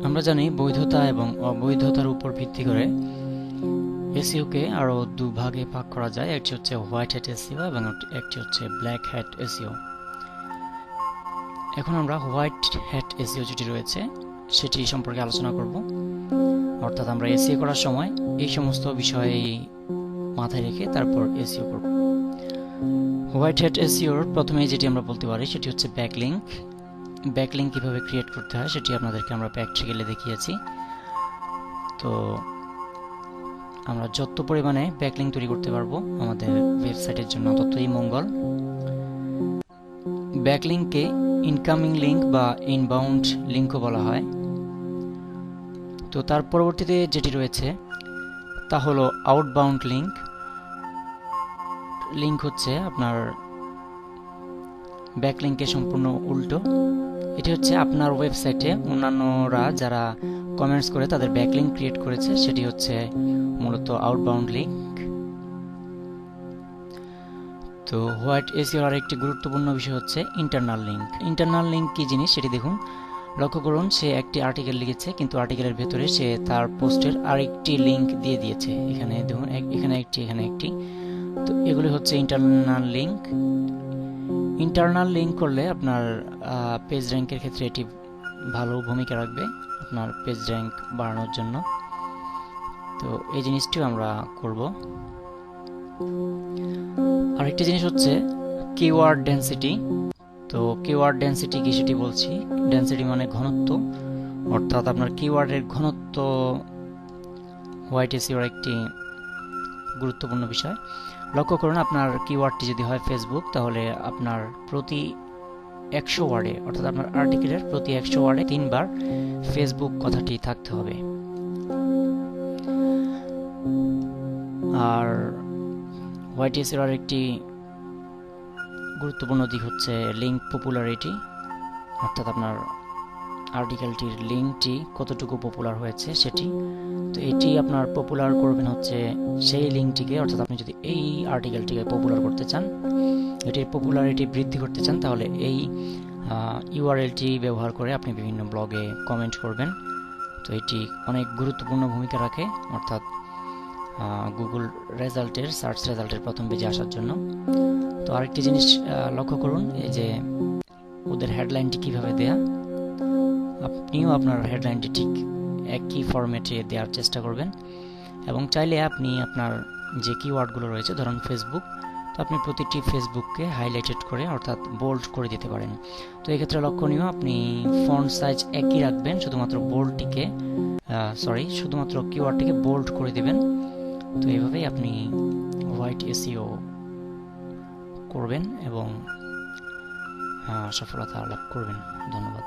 আমরা জানি বৈধতা এবং অবৈধতার উপর ভিত্তি করে এসইও কে আরও দুভাগে ভাগ করা যায়। একটি হচ্ছে হোয়াইট হ্যাট এসইও এবং একটি হচ্ছে ব্ল্যাক হ্যাট এসইও। এখন আমরা হোয়াইট হ্যাট এসইও যেটি রয়েছে সেটি সম্পর্কে আলোচনা করব। অর্থাৎ আমরা এসইও করার সময় এই সমস্ত বিষয় মাথায় রেখে তারপর এসইও করব। হোয়াইট হ্যাট এসইওর প্রথমে যেটি আমরা বলতে পারি সেটি হচ্ছে ব্যাকলিঙ্ক। ব্যাকলিঙ্ক কীভাবে ক্রিয়েট করতে হয় সেটি আপনাদেরকে আমরা প্র্যাকটিক্যালি দেখিয়েছি। তো আমরা যত পরিমাণে ব্যাকলিঙ্ক তৈরি করতে পারবো আমাদের ওয়েবসাইটের জন্য ততই মঙ্গল। ব্যাকলিঙ্ককে ইনকামিং লিঙ্ক বা ইনবাউন্ড লিঙ্কও বলা হয়। তো তার পরবর্তীতে যেটি রয়েছে তা হলো আউটবাউন্ড লিঙ্ক। লিঙ্ক হচ্ছে আপনার ব্যাকলিঙ্কের সম্পূর্ণ উল্টো। এটি হচ্ছে আপনার ওয়েবসাইটে অন্যান্যরা যারা কমেন্টস করে তাদের ব্যাকলিঙ্ক ক্রিয়েট করেছে, সেটি হচ্ছে মূলত আউটবাউন্ড লিঙ্ক। তো হোয়াইট এসইওর আরেকটি গুরুত্বপূর্ণ বিষয় হচ্ছে ইন্টারনাল লিঙ্ক। ইন্টারনাল লিঙ্ক কি জিনিস সেটি দেখুন। লক্ষ্য করুন, সে একটি আর্টিকেল লিখেছে কিন্তু আর্টিকেলের ভেতরে সে তার পোস্টের আরেকটি লিঙ্ক দিয়ে দিয়েছে। এখানে দেখুন, এখানে একটি, এখানে একটি। তো এগুলি হচ্ছে ইন্টারনাল লিঙ্ক। ইন্টারনাল লিঙ্ক করলে আপনার পেজ র্যাঙ্কের ক্ষেত্রে এটি ভালো ভূমিকা রাখবে আপনার পেজ র্যাঙ্ক বাড়ানোর জন্য। তো এই জিনিসটিও আমরা করব। আরেকটি জিনিস হচ্ছে কিওয়ার্ড ডেনসিটি। তো কিওয়ার্ড ডেনসিটি কি সেটি বলছি। ডেনসিটি মানে ঘনত্ব, অর্থাৎ আপনার কিওয়ার্ডের ঘনত্ব হোয়াইট এসইওর একটি গুরুত্বপূর্ণ বিষয়। লক্ষ্য করুন, আপনার কিওয়ার্ডটি যদি হয় ফেসবুক, তাহলে আপনার প্রতি 100 ওয়ার্ডে, অর্থাৎ আপনার আর্টিকেলের প্রতি 100 ওয়ার্ডে 3 বার ফেসবুক কথাটি থাকতে হবে। আর হোয়াইট এসইওর একটি গুরুত্বপূর্ণ দিক হচ্ছে লিঙ্ক পপুলারিটি, অর্থাৎ আপনার আর্টিকেলটির লিঙ্কটি কতটুকু পপুলার হয়েছে সেটি। তো এটি আপনার পপুলার করবেন হচ্ছে সেই লিঙ্কটিকে, অর্থাৎ আপনি যদি এই আর্টিকেলটিকে পপুলার করতে চান, এটির পপুলারিটি বৃদ্ধি করতে চান, তাহলে এই ইউআরএলটি ব্যবহার করে আপনি বিভিন্ন ব্লগে কমেন্ট করবেন। তো এটি অনেক গুরুত্বপূর্ণ ভূমিকা রাখে, অর্থাৎ গুগল রেজাল্টের, সার্চ রেজাল্টের প্রথম পেজে আসার জন্য। তো আরেকটি জিনিস লক্ষ্য করুন, এই যে ওদের হেডলাইনটি কিভাবে দেয়া, আপনিও আপনার হেডলাইনটি ঠিক একই ফরম্যাটে দেওয়ার চেষ্টা করবেন। এবং চাইলে আপনি আপনার যে কিওয়ার্ডগুলো রয়েছে, ধরুন ফেসবুক, তো আপনি প্রতিটি ফেসবুককে হাইলাইটেড করে, অর্থাৎ বোল্ড করে দিতে পারেন। তো এক্ষেত্রে লক্ষণীয়, আপনি ফন্ট সাইজ একই রাখবেন, শুধুমাত্র শুধুমাত্র কিওয়ার্ডটিকে বোল্ড করে দিবেন। তো এইভাবেই আপনি হোয়াইট এসইও করবেন এবং সফলতা লাভ করবেন। ধন্যবাদ।